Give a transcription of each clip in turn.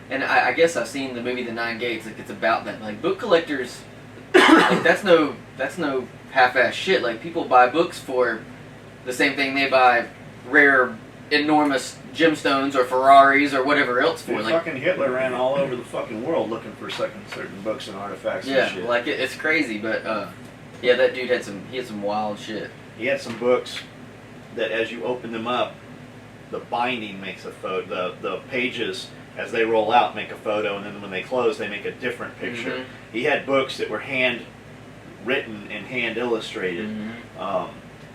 And I guess I've seen the movie The Nine Gates. Like it's about that. Like book collectors, like that's no half-ass shit. Like people buy books for the same thing they buy rare, enormous gemstones or Ferraris or whatever else for. Dude, like fucking Hitler ran all over the fucking world looking for certain books and artifacts and shit. Yeah, like it's crazy, but yeah, that dude had some wild shit. He had some books that as you open them up, the binding makes a photo. The pages as they roll out make a photo, and then when they close, they make a different picture. Mm-hmm. He had books that were hand written and hand illustrated,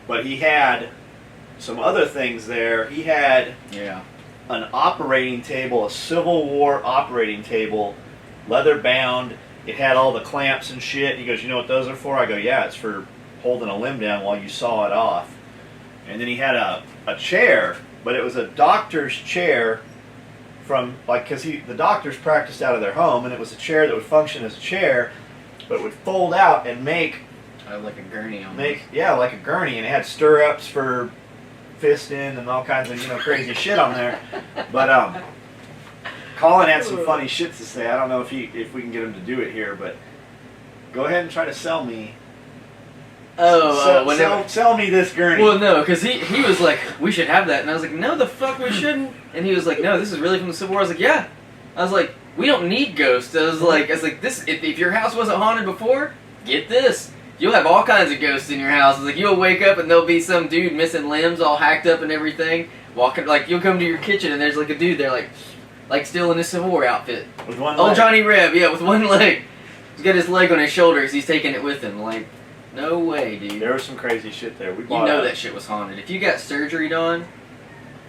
but he had some other things there. He had an operating table, a Civil War operating table, leather bound. It had all the clamps and shit. He goes, "You know what those are for?" I go, "Yeah, it's for holding a limb down while you saw it off." And then he had a chair, but it was a doctor's chair from, like, because the doctors practiced out of their home, and it was a chair that would function as a chair, but would fold out and make... like a gurney on Yeah, like a gurney, and it had stirrups for fisting and all kinds of, crazy shit on there. But, Colin had some funny shit to say. I don't know if we can get him to do it here, but go ahead and try to sell me. Sell me this gurney. Well, no, because he was like, "We should have that," and I was like, "No, the fuck we shouldn't." And he was like, "No, this is really from the Civil War." I was like, "Yeah." I was like, "We don't need ghosts." I was like, "This if your house wasn't haunted before, get this. You'll have all kinds of ghosts in your house. I was like, you'll wake up and there'll be some dude missing limbs, all hacked up and everything, walking. Like you'll come to your kitchen and there's like a dude there, like still in his Civil War outfit, with one leg. Old Johnny Reb, yeah, with one leg. He's got his leg on his shoulder because he's taking it with him. Like, no way, dude. There was some crazy shit there. You know that shit was haunted. If you got surgery done.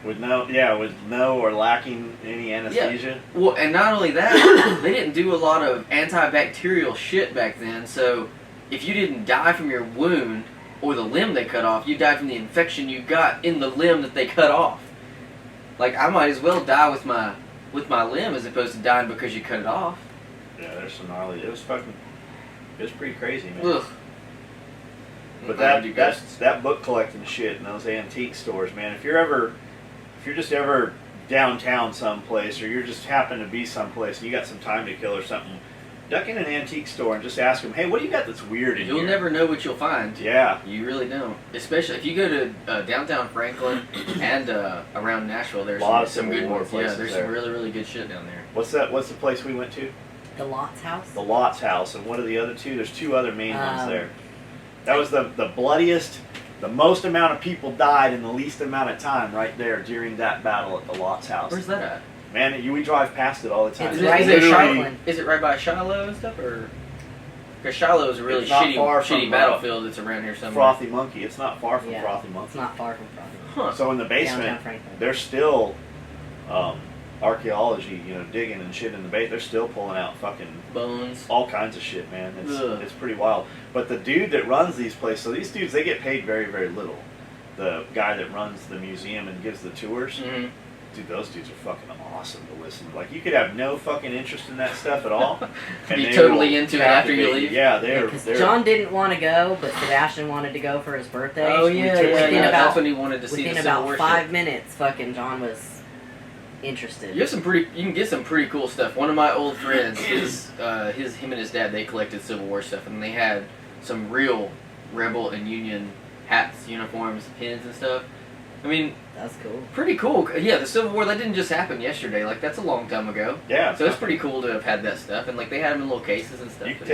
With no or lacking any anesthesia. Yeah. Well, and not only that, they didn't do a lot of antibacterial shit back then. So, if you didn't die from your wound or the limb they cut off, you died from the infection you got in the limb that they cut off. Like, I might as well die with my limb as opposed to dying because you cut it off. Yeah, there's some gnarly. It was pretty crazy, man. Ugh. But that book collecting shit in those antique stores, man. If you're just ever downtown someplace, or you're just happen to be someplace and you got some time to kill or something, duck in an antique store and just ask them, "Hey, what do you got that's weird in here?" You'll never know what you'll find. Yeah. You really don't. Especially if you go to downtown Franklin and around Nashville, there's some good ones. Yeah, there's some really, really good shit down there. What's the place we went to? The Lott's House. The Lott's House. And what are the other two? There's two other main ones there. That was the bloodiest, the most amount of people died in the least amount of time right there during that battle at the Lott's House. Where's that at? Man, we drive past it all the time. Is it right by Shiloh and stuff, or? Because Shiloh is a really shitty battlefield that's around here somewhere. Frothy Monkey. It's not far from Frothy Monkey. It's not far from Frothy Huh. Monkey. So in the basement, there's still archaeology, digging and shit in the basement. They're still pulling out fucking bones, all kinds of shit, man. It's pretty wild. But the dude that runs these places, so these dudes, they get paid very, very little. The guy that runs the museum and gives the tours, dude, those dudes are fucking awesome to listen to. Like, you could have no fucking interest in that stuff at all. And be totally into it after you leave. Yeah, because John didn't want to go, but Sebastian wanted to go for his birthday. Oh yeah. That's when he wanted to see the Civil War. Within about 5 minutes, fucking John was interested. You can get some pretty cool stuff. One of my old friends, him and his dad, they collected Civil War stuff, and they had some real Rebel and Union hats, uniforms, pins, and stuff. I mean, that's cool. Pretty cool. Yeah, the Civil War, that didn't just happen yesterday. Like, that's a long time ago. Yeah. So it's pretty cool to have had that stuff, and like they had them in little cases and stuff. You could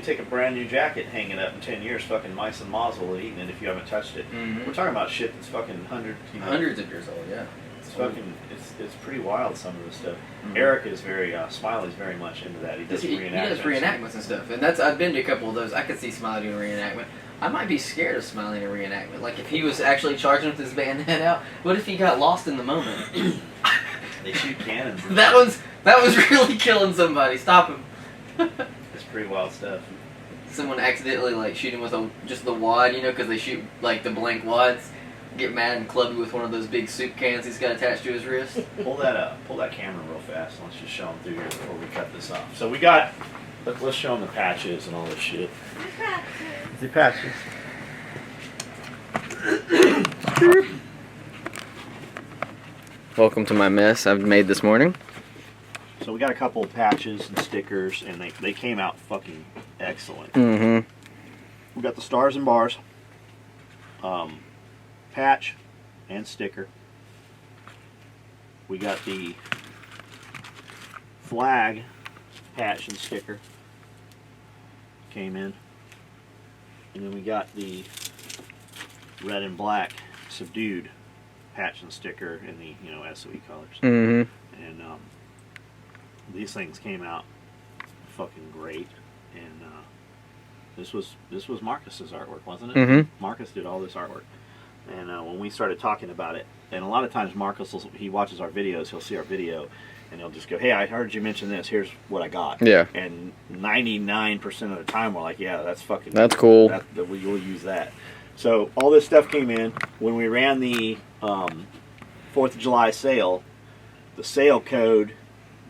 take a brand new jacket, hang it up in 10 years. Fucking mice and moths will have eaten it if you haven't touched it. Mm-hmm. We're talking about shit that's fucking hundreds of years old. Yeah. It's fucking. It's pretty wild, some of the stuff. Mm-hmm. Eric is Smiley's very much into that. He does reenactments and stuff, and I've been to a couple of those. I could see Smiley doing a reenactment. I might be scared of Smiley in a reenactment. Like, if he was actually charging with his bayonet out, what if he got lost in the moment? They shoot cannons. That was really killing somebody. Stop him. It's pretty wild stuff. Someone accidentally, like, shoot him with just the wad, because they shoot, like, the blank wads. Get mad and club you with one of those big soup cans he's got attached to his wrist. Pull that camera real fast. Let's just show them through here before we cut this off. So we got, let's show them the patches and all this shit. The patches. Welcome to my mess I've made this morning. So we got a couple of patches and stickers, and they came out fucking excellent. Mm-hmm. We got the stars and bars, patch and sticker. We got the flag patch and sticker came in, and then we got the red and black subdued patch and sticker in the SOE colors. Mm-hmm. And these things came out fucking great. And this was Marcus's artwork, wasn't it? Mm-hmm. Marcus did all this artwork. And when we started talking about it, and a lot of times Marcus he watches our videos, he'll see our video, and he'll just go, "Hey, I heard you mention this. Here's what I got." Yeah. And 99% of the time, we're like, "Yeah, that's fucking. That's cool. We'll use that." So all this stuff came in when we ran the 4th of July sale. The sale code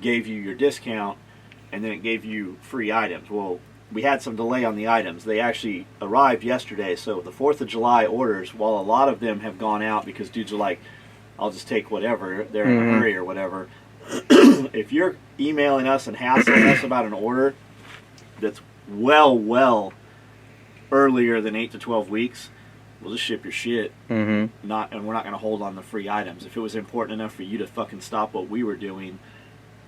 gave you your discount, and then it gave you free items. Well, we had some delay on the items. They actually arrived yesterday, so the 4th of July orders, while a lot of them have gone out because dudes are like, I'll just take whatever, they're in a hurry or whatever. If you're emailing us and hassling us about an order that's well earlier than 8 to 12 weeks, we'll just ship your shit. Mm-hmm. And we're not going to hold on the free items. If it was important enough for you to fucking stop what we were doing,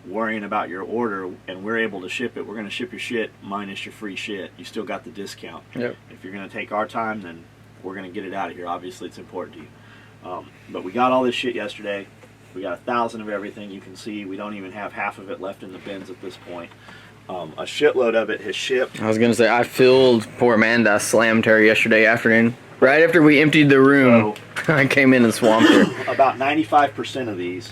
worrying about your order, and we're able to ship it, we're going to ship your shit minus your free shit. You still got the discount. Yep. If you're going to take our time, then we're going to get it out of here. Obviously, it's important to you. But we got all this shit yesterday. We got 1,000 of everything. You can see we don't even have half of it left in the bins at this point. A shitload of it has shipped. I was going to say, I filled poor Amanda, I slammed her yesterday afternoon. Right after we emptied the room, so, I came in and swamped her. About 95% of these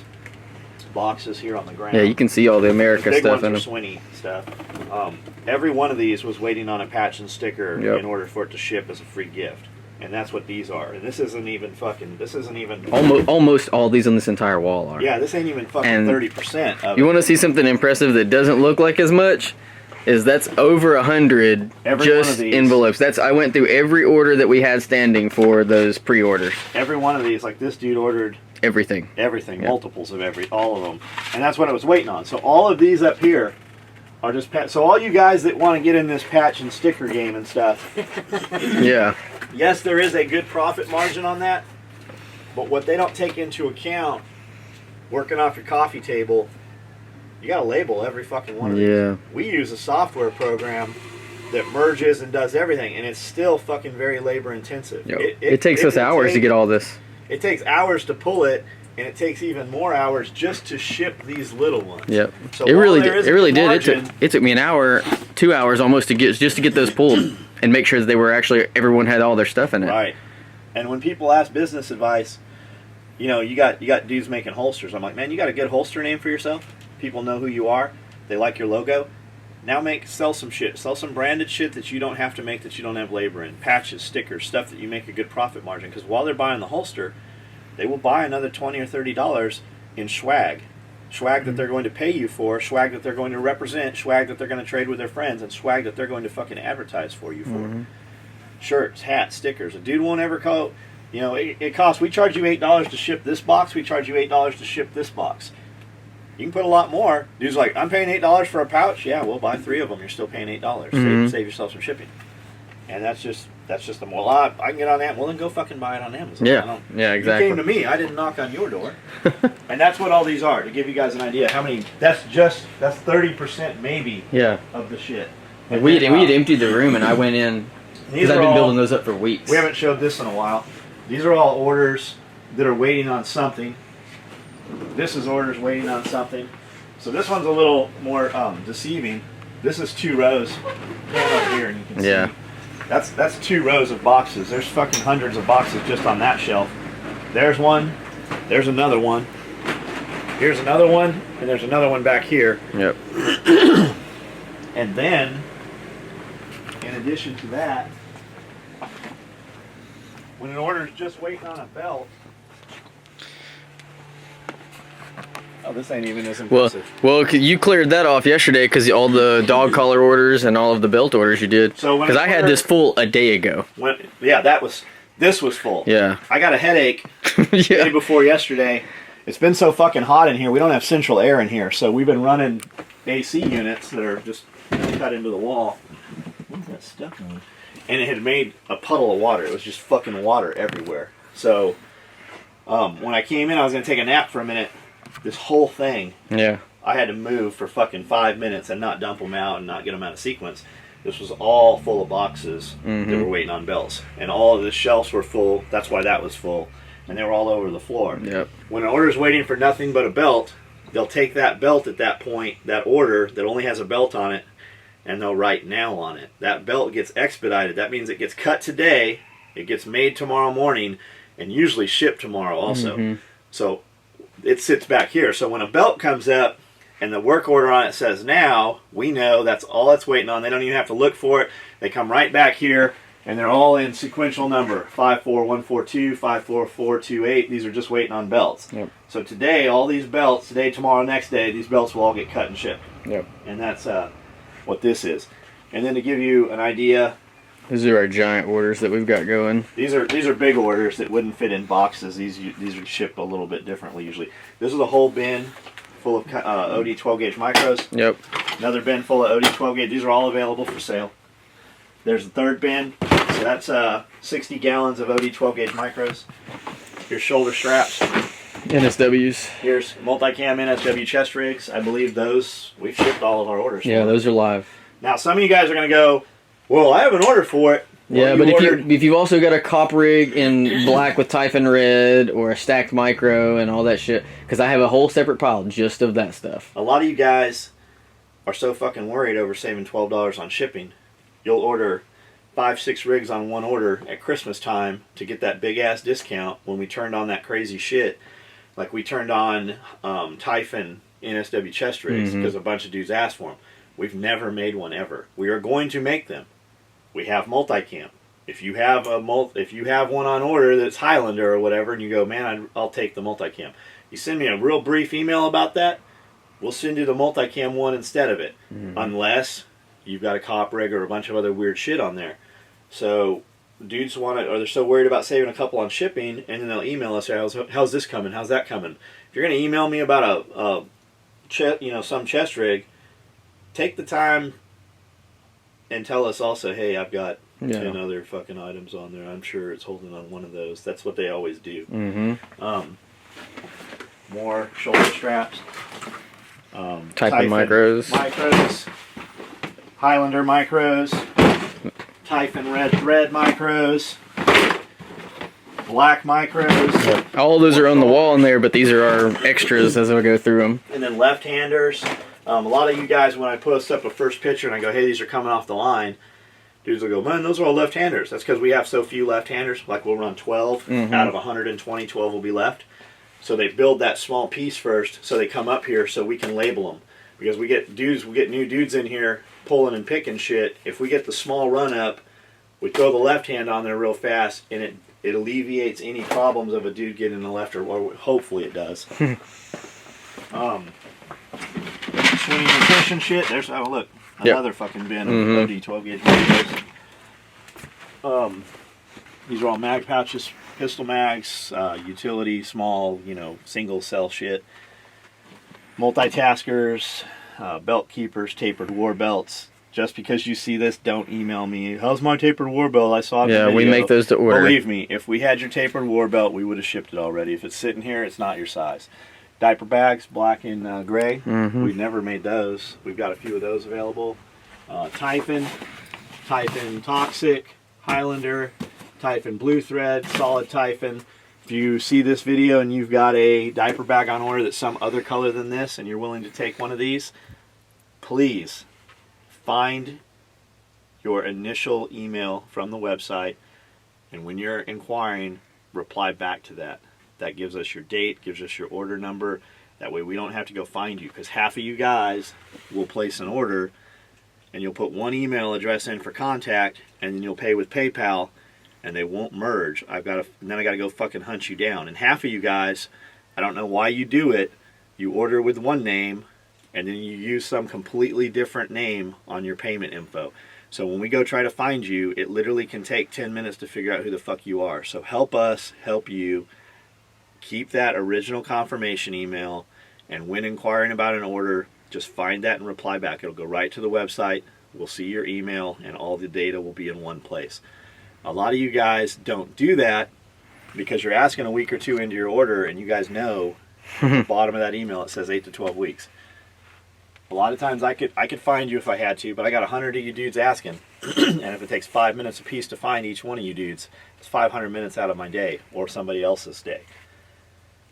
boxes here on the ground. Yeah, you can see all the America big stuff ones in are them. Sweeney stuff. Every one of these was waiting on a patch and sticker in order for it to ship as a free gift. And that's what these are. And this isn't even almost all these on this entire wall are. Yeah, this ain't even fucking 30% of you want to see something impressive that doesn't look like as much? That's over 100 just envelopes. I went through every order that we had standing for those pre-orders. Every one of these, like this dude ordered everything, multiples of all of them, and that's what I was waiting on. So all of these up here are just so all you guys that want to get in this patch and sticker game and stuff. Yeah. Yes, there is a good profit margin on that, but what they don't take into account, working off your coffee table, you got to label every fucking one of these. We use a software program that merges and does everything, and it's still fucking very labor intensive. It takes us hours to get all this. It takes hours to pull it, and it takes even more hours just to ship these little ones. Yep. So it really did. Margin, it took me an hour, 2 hours almost to get those pulled and make sure that they were actually everyone had all their stuff in it. Right. And when people ask business advice, you got dudes making holsters. I'm like, man, you got a good holster name for yourself? People know who you are. They like your logo. Now sell some shit. Sell some branded shit that you don't have to make, that you don't have labor in. Patches, stickers, stuff that you make a good profit margin. Because while they're buying the holster, they will buy another $20 or $30 in swag. Swag that they're going to pay you for, swag that they're going to represent, swag that they're going to trade with their friends, and swag that they're going to fucking advertise for you for. Shirts, hats, stickers. A dude won't ever call, it costs, we charge you $8 to ship this box, we charge you $8 to ship this box. You can put a lot more. Dude's like, I'm paying $8 for a pouch. Yeah, we'll buy 3 of them. You're still paying $8. Save yourself some shipping. And that's just the more. I can get on Amazon. Well, then go fucking buy it on Amazon. Yeah, exactly. You came to me. I didn't knock on your door. And that's what all these are, to give you guys an idea. How many? That's 30% maybe. Yeah. Of the shit. And we had emptied the room, and I went in because I've been building those up for weeks. We haven't showed this in a while. These are all orders that are waiting on something. This is orders waiting on something. So this one's a little more deceiving. This is 2 rows. Stand up here and you can see. That's 2 rows of boxes. There's fucking hundreds of boxes just on that shelf. There's one. There's another one. Here's another one. And there's another one back here. Yep. And then, in addition to that, when an order is just waiting on a belt, oh, this ain't even as impressive. Well, you cleared that off yesterday because all the dog collar orders and all of the belt orders you did. Because I had this full a day ago. This was full. Yeah. I got a headache the day before yesterday. It's been so fucking hot in here. We don't have central air in here, so we've been running AC units that are just cut into the wall. What's that stuff on? And it had made a puddle of water. It was just fucking water everywhere. So when I came in, I was gonna take a nap for a minute. This whole thing, I had to move for fucking 5 minutes and not dump them out and not get them out of sequence. This was all full of boxes that were waiting on belts, and all of the shelves were full. That's why that was full, and they were all over the floor. Yep. When an order's waiting for nothing but a belt, they'll take that belt at that point, that order that only has a belt on it, and they'll write now on it. That belt gets expedited. That means it gets cut today, it gets made tomorrow morning, and usually shipped tomorrow also. So it sits back here. So when a belt comes up and the work order on it says now, we know that's all it's waiting on. They don't even have to look for it. They come right back here, and they're all in sequential number. 54142, 54428. These are just waiting on belts. Yep. So today, all these belts, today, tomorrow, next day, these belts will all get cut and shipped. Yep. And that's what this is. And then to give you an idea, these are our giant orders that we've got going. These are big orders that wouldn't fit in boxes. These are shipped a little bit differently usually. This is a whole bin full of OD 12 gauge micros. Yep. Another bin full of OD 12 gauge. These are all available for sale. There's the third bin. So that's 60 gallons of OD 12 gauge micros. Here's shoulder straps. NSWs. Here's multicam NSW chest rigs. I believe those, we've shipped all of our orders. Yeah, those are live. Now some of you guys are going to go, well, I have an order for it. Yeah, but if you've also got a cop rig in black with Typhon red or a stacked micro and all that shit, because I have a whole separate pile just of that stuff. A lot of you guys are so fucking worried over saving $12 on shipping. You'll order 5-6 rigs on one order at Christmas time to get that big ass discount when we turned on that crazy shit. Like we turned on Typhon NSW chest rigs because a bunch of dudes asked for them. We've never made one ever. We are going to make them. We have multicam. If you have one on order that's Highlander or whatever, and you go, man, I'll take the multicam. You send me a real brief email about that, we'll send you the multicam one instead of it, unless you've got a cop rig or a bunch of other weird shit on there. So dudes want it, or they're so worried about saving a couple on shipping, and then they'll email us, how's this coming? How's that coming? If you're going to email me about some chest rig, take the time and tell us also, hey, I've got 10 other fucking items on there. I'm sure it's holding on one of those. That's what they always do. More shoulder straps. Typhon micros. Highlander micros. Typhon red thread micros. Black micros. Yep. All of those are on the wall in there, but these are our extras as I go through them. And then left-handers. A lot of you guys, when I post up a first picture and I go, hey, these are coming off the line, dudes will go, man, those are all left-handers. That's because we have so few left-handers. Like we'll run 12 out of 120, 12 will be left. So they build that small piece first, so they come up here so we can label them. Because we get new dudes in here pulling and picking shit. If we get the small run up, we throw the left hand on there real fast, and it alleviates any problems of a dude getting the left, or hopefully it does. Swinging nutrition shit. There's look, another fucking bin of OD 12 gauge radios. These are all mag pouches, pistol mags, utility, small, single cell shit. Multitaskers, belt keepers, tapered war belts. Just because you see this, don't email me. How's my tapered war belt? I saw it. Yeah, we make those to order. Believe me, if we had your tapered war belt, we would have shipped it already. If it's sitting here, it's not your size. Diaper bags, black and gray. We've never made those. We've got a few of those available. Typhon Toxic, Highlander, Typhon Blue Thread, Solid Typhon. If you see this video and you've got a diaper bag on order that's some other color than this and you're willing to take one of these, please find your initial email from the website, and when you're inquiring, reply back to that. That gives us your date, gives us your order number. That way we don't have to go find you, because half of you guys will place an order and you'll put one email address in for contact, and then you'll pay with PayPal, and they won't merge. Then I got to go fucking hunt you down. And half of you guys, I don't know why you do it. You order with one name, and then you use some completely different name on your payment info. So when we go try to find you, it literally can take 10 minutes to figure out who the fuck you are. So help us help you. keep that original confirmation email, and when inquiring about an order, just find that and reply back. It'll go right to the website. We'll see your email, and all the data will be in one place. A lot of you guys don't do that because you're asking a week or two into your order, and you guys know at the bottom of that email it says 8 to 12 weeks. A lot of times I could find you if I had to, but I got 100 of you dudes asking, and if it takes 5 minutes a piece to find each one of you dudes, it's 500 minutes out of my day or somebody else's day.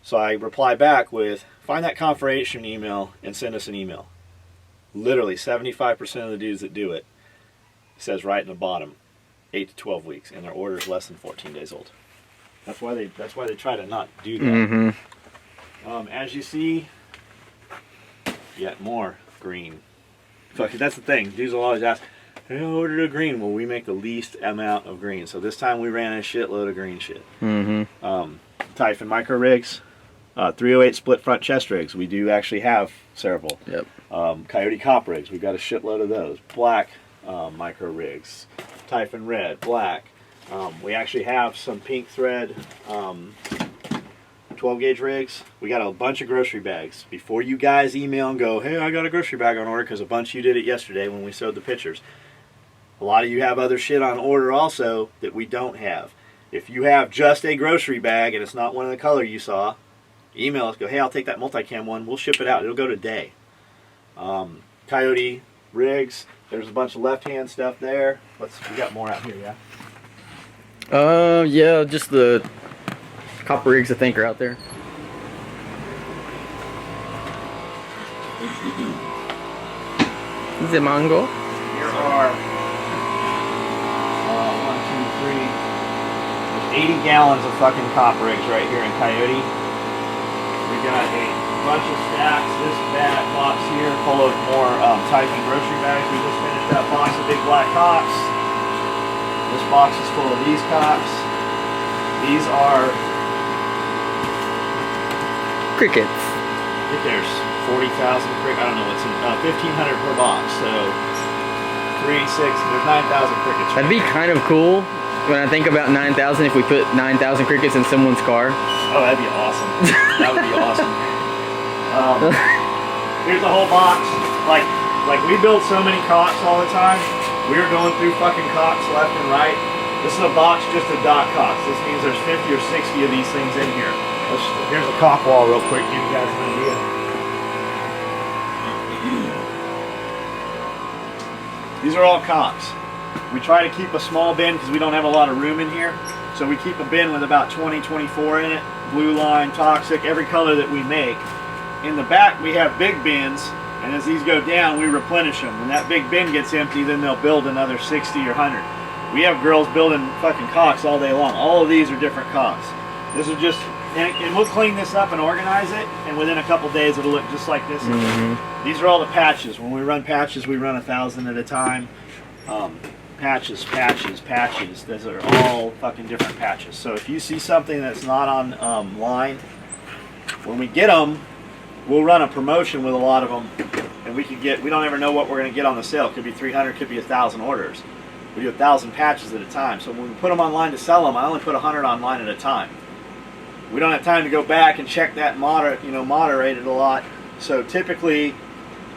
So I reply back with, find that confirmation email and send us an email. Literally 75% of the dudes that do it, says right in the bottom, 8 to 12 weeks, and their order is less than 14 days old. That's why they try to not do that. Mm-hmm. As you see, yet more green. So that's the thing. Dudes will always ask, hey, I ordered a green. Well, we make the least amount of green. So this time we ran a shitload of green shit. Mm-hmm. Typhon micro rigs, 308 split front chest rigs. We do actually have several. Yep. Coyote cop rigs. We've got a shitload of those. Black micro rigs. Typhon red, black. We actually have some pink thread 12 gauge rigs. We got a bunch of grocery bags. Before you guys email and go, hey, I got a grocery bag on order, because a bunch of you did it yesterday when we showed the pictures. A lot of you have other shit on order also that we don't have. If you have just a grocery bag and it's not one of the color you saw, email us, go, hey, I'll take that multicam one, we'll ship it out. It'll go today. Coyote rigs, there's a bunch of left-hand stuff there. We got more out here, yeah? Yeah, just the copper rigs I think are out there. The mango. Here are 80 gallons of fucking cop rigs right here in Coyote. We got a bunch of stacks. This box here full of more Typhon grocery bags. We just finished that box of big black cops. This box is full of these cops. These are Crickets. I think there's 40,000 crickets. I don't know what's in 1,500 per box. So 3, 6. There's 9,000 crickets. That'd be kind of cool when I think about 9,000. If we put 9,000 crickets in someone's car. Oh, that'd be awesome. That would be awesome. Here's the whole box. Like we build so many cots all the time. We're going through fucking cots left and right. This is a box just of dot cots. This means there's 50 or 60 of these things in here. Here's a cop wall real quick, give you guys an idea. These are all cops. We try to keep a small bin because we don't have a lot of room in here. So we keep a bin with about 20, 24 in it. Blue line, toxic, every color that we make. In the back we have big bins, and as these go down we replenish them. When that big bin gets empty, then they'll build another 60 or 100. We have girls building fucking cocks all day long. All of these are different cocks. This is just, and we'll clean this up and organize it, and within a couple days it'll look just like this. These are all the patches. When we run patches, we run 1,000 at a time. Patches. Those are all fucking different patches. So if you see something that's not on line, when we get them, we'll run a promotion with a lot of them, and we don't ever know what we're going to get on the sale. It could be 300, could be 1,000 orders. We do 1,000 patches at a time. So when we put them online to sell them, I only put 100 online at a time. We don't have time to go back and check that moderate it a lot. So typically,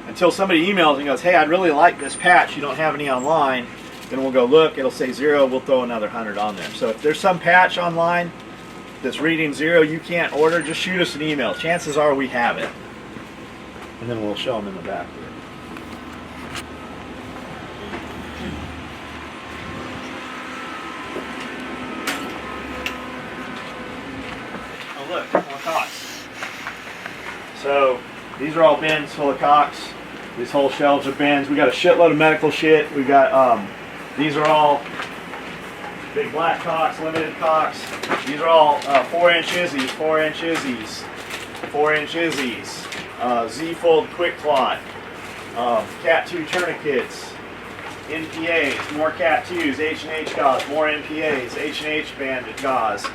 until somebody emails and goes, hey, I'd really like this patch, you don't have any online, then we'll go look, it'll say 0, we'll throw another 100 on there. So if there's some patch online that's reading 0, you can't order, just shoot us an email. Chances are we have it. And then we'll show them in the back here. Oh look, more cocks. So these are all bins full of cocks. These whole shelves are bins. We got a shitload of medical shit. We got these are all big black cocks, limited cocks. These are all 4-inch Izzies, 4-inch Izzies, 4-inch Izzies, Z-fold quick clot, Cat 2 tourniquets, NPAs, more Cat 2s, H&H gauze, more NPAs, H&H banded gauze.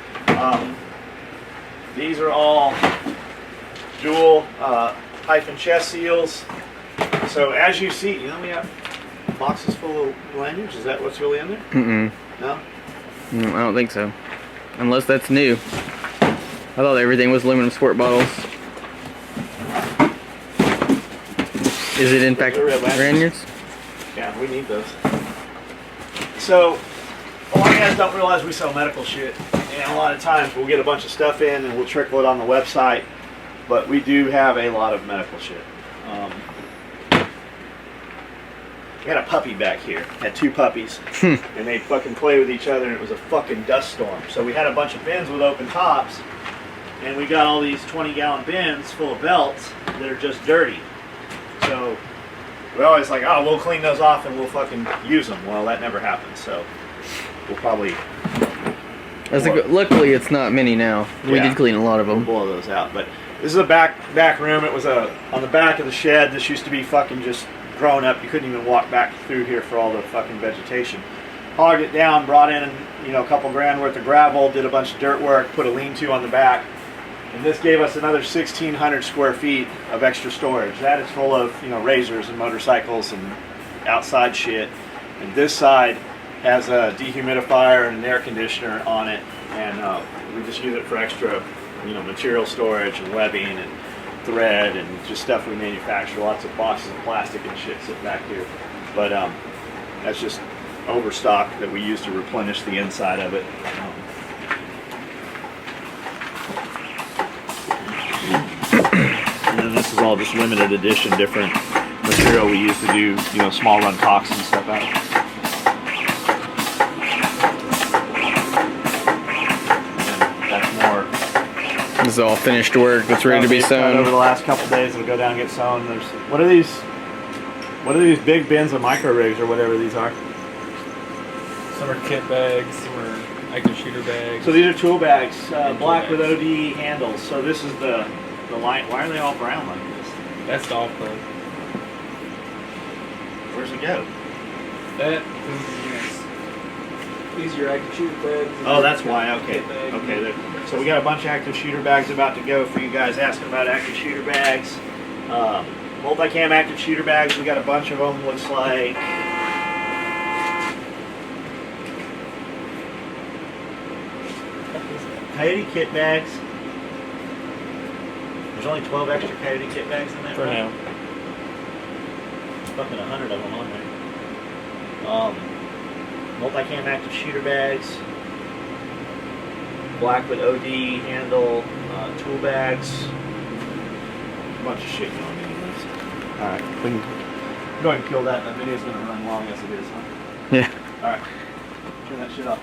These are all dual Typhon chest seals. So as you see, we have boxes full of lanyards. Is that what's really in there? Mm-mm. No? I don't think so. Unless that's new. I thought everything was aluminum squirt bottles. Is it in fact lanyards? Yeah, we need those. So, a lot of guys don't realize we sell medical shit, and a lot of times we'll get a bunch of stuff in and we'll trickle it on the website, but we do have a lot of medical shit. We had a puppy back here, had 2 puppies, and they fucking play with each other, and it was a fucking dust storm. So we had a bunch of bins with open tops, and we got all these 20-gallon bins full of belts that are just dirty. So we're always like, oh, we'll clean those off and we'll fucking use them. Well, that never happens, so we'll probably... Luckily, it's not many now. We did clean a lot of them. We'll blow those out, but this is a back room. It was on the back of the shed. This used to be fucking just grown up. You couldn't even walk back through here for all the fucking vegetation. Hogged it down, brought in, you know, a couple grand worth of gravel, did a bunch of dirt work, put a lean-to on the back, and this gave us another 1,600 square feet of extra storage. That is full of, you know, razors and motorcycles and outside shit. And this side has a dehumidifier and an air conditioner on it, and we just use it for extra, you know, material storage and webbing and thread and just stuff we manufacture. Lots of boxes of plastic and shit sit back here, but that's just overstock that we use to replenish the inside of it. And then this is all just limited edition, different material we use to do, you know, small run caulks and stuff out. And that's more. This is all finished work that's ready to be sewn. Over the last couple days, it'll go down and get sewn. There's what are these big bins of micro rigs or whatever these are? Some are kit bags, some are active shooter bags. So these are tool bags, black with OD handles. So this is the line. Why are they all brown like this? That's the off-road. Where's it go? That is, these are your active shooter bags. Oh, that's why. Okay. Okay. So we got a bunch of active shooter bags about to go for you guys asking about active shooter bags. Multicam active shooter bags. We got a bunch of them. Looks like. Coyote kit bags. There's only 12 extra Coyote kit bags in that. For now. Fucking 100 of them on there. Multicam active shooter bags. Black with OD handle. Tool bags. A bunch of shit going on anyways. Alright, we can go ahead and kill that. That video's going to run long as it is, huh? Yeah. Alright. Turn that shit off.